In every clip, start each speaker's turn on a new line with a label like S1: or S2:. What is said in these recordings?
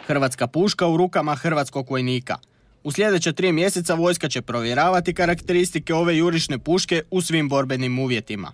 S1: Hrvatska puška u rukama hrvatskog vojnika. U sljedeća 3 mjeseca vojska će provjeravati karakteristike ove jurišne puške u svim borbenim uvjetima.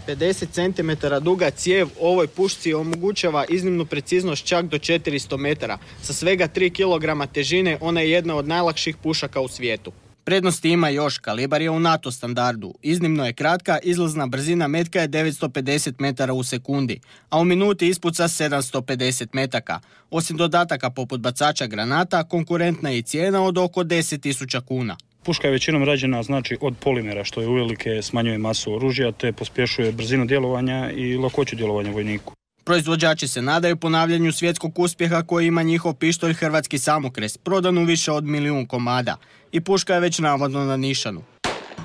S1: 50 cm duga cijev ovoj pušci omogućava iznimnu preciznost čak do 400 metara. Sa svega 3 kg težine ona je jedna od najlakših pušaka u svijetu. Prednosti ima još, kalibar je u NATO standardu. Iznimno je kratka, izlazna brzina metka je 950 metara u sekundi, a u minuti ispuca 750 metaka. Osim dodataka poput bacača granata, konkurentna je i cijena od oko 10.000 kuna.
S2: Puška je većinom rađena od polimera, što je uvelike smanjuje masu oružja te pospješuje brzinu djelovanja i lakoću djelovanja vojniku.
S1: Proizvođači se nadaju ponavljanju svjetskog uspjeha koji ima njihov pištolj Hrvatski samokres, prodan u više od 1 milijun komada. I puška je već navodno na nišanu.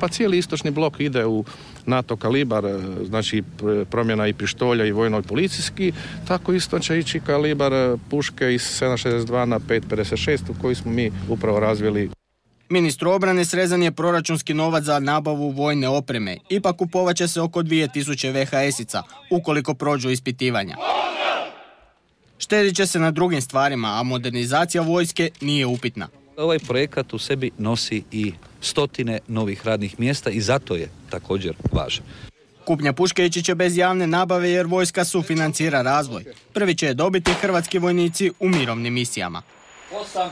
S3: Pa cijeli istočni blok ide u NATO kalibar, znači promjena i pištolja i vojno i policijski, tako isto će ići kalibar puške iz 7,62 na 5,56 u koji smo mi upravo razvili.
S1: Ministru obrane srezan je proračunski novac za nabavu vojne opreme. Ipak kupovat će se oko 2000 VHS-ica, ukoliko prođu ispitivanja. Štedit će se na drugim stvarima, a modernizacija vojske nije upitna.
S4: Ovaj projekat u sebi nosi i 100 novih radnih mjesta i zato je također važan.
S1: Kupnja puške ići će bez javne nabave jer vojska sufinancira razvoj. Prvi će je dobiti hrvatski vojnici u mirovnim misijama.
S4: 8